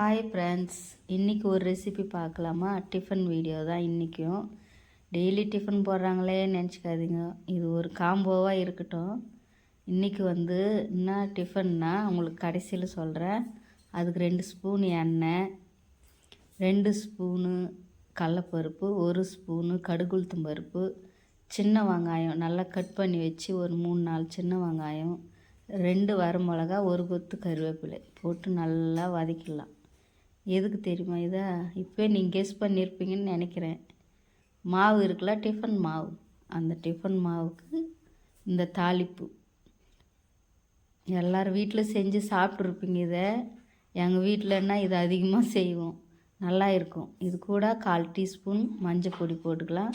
Hi friends, இன்றைக்கி ஒரு recipe பார்க்கலாமா? டிஃபன் வீடியோ தான் இன்றைக்கும். டெய்லி டிஃபன் போடுறாங்களே நினச்சிக்காதீங்க, இது ஒரு காம்போவாக இருக்கட்டும். இன்றைக்கி என்ன டிஃபன்னா உங்களுக்கு கடைசியில் சொல்கிறேன். அதுக்கு 2 ஸ்பூன் எண்ணெய், 2 ஸ்பூனு கடலப்பருப்பு, 1 ஸ்பூனு கடுகுளுத்தம் பருப்பு, சின்ன வெங்காயம் நல்லா கட் பண்ணி வச்சு ஒரு 3-4 சின்ன வெங்காயம், 2 வரமிளகா, 1 கொத்து கருவேப்பிலை போட்டு நல்லா வதக்கிடலாம். எதுக்கு தெரியுமா? இதை இப்போ நீங்கள் கெஸ் பண்ணியிருப்பீங்கன்னு நினைக்கிறேன். மாவு இருக்குல்ல, டிஃபன் மாவு, அந்த டிஃபன் மாவுக்கு இந்த தாளிப்பு எல்லோரும் வீட்டில் செஞ்சு சாப்பிட்ருப்பீங்க. இதை எங்கள் வீட்டிலன்னா இதை அதிகமாக செய்வோம், நல்லா இருக்கும். இது கூட 1/4 டீஸ்பூன் மஞ்சள் பொடி போட்டுக்கலாம்,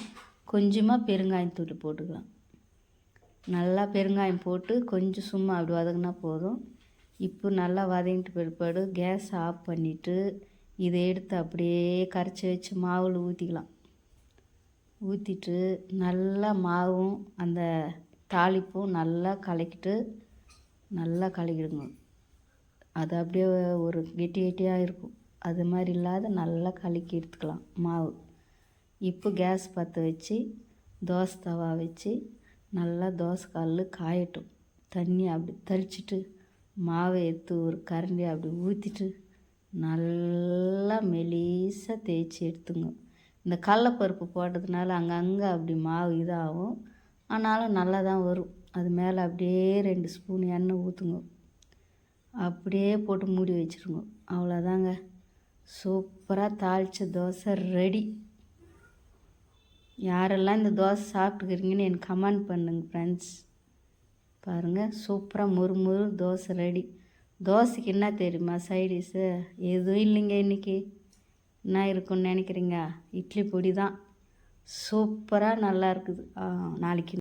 கொஞ்சமாக பெருங்காயத்தூள் போட்டுக்கலாம். நல்லா பெருங்காயம் போட்டு கொஞ்சம் சும்மா அப்படி வதங்கினா போதும். இப்போ நல்லா வதங்கிட்டு பிற்பாடு கேஸ் ஆஃப் பண்ணிவிட்டு இதை எடுத்து அப்படியே கரைச்சி வச்சு மாவில் ஊற்றிக்கலாம். ஊற்றிட்டு நல்லா மாவும் அந்த தாளிப்பும் நல்லா கலக்கிடுங்க. அது அப்படியே ஒரு கெட்டியாக இருக்கும், அது மாதிரி இல்லாத நல்லா கலக்கி எடுத்துக்கலாம் மாவு. இப்போ கேஸ் பற்ற வச்சு தோசை தவா வச்சு நல்லா தோசை கல் காயட்டும். தண்ணி அப்படி தெளிச்சிட்டு மாவை எடுத்து ஒரு கரண்டி அப்படி ஊற்றிட்டு நல்லா மெலிசாக தேய்ச்சி எடுத்துங்க. இந்த கடலப்பருப்பு போட்டதுனால அங்கங்கே அப்படி மாவு இதாகும், ஆனாலும் நல்லா தான் வரும். அது மேலே அப்படியே 2 ஸ்பூன் எண்ணெய் ஊற்றுங்க. அப்படியே போட்டு மூடி வச்சுருங்க. அவ்வளோதாங்க, சூப்பராக தாளித்த தோசை ரெடி. யாரெல்லாம் இந்த தோசை சாப்பிட்டுக்கிறீங்கன்னு எனக்கு கமெண்ட் பண்ணுங்க ஃப்ரெண்ட்ஸ். பாருங்கள், சூப்பராக மொறு தோசை ரெடி. தோசைக்கு என்ன தெரியுமா சைடிஷ்ஷு? எதுவும் இல்லைங்க. இன்றைக்கி என்ன இருக்குன்னு நினைக்கிறீங்க? இட்லி பொடி தான். சூப்பராக நல்லா இருக்குது. நாளைக்கு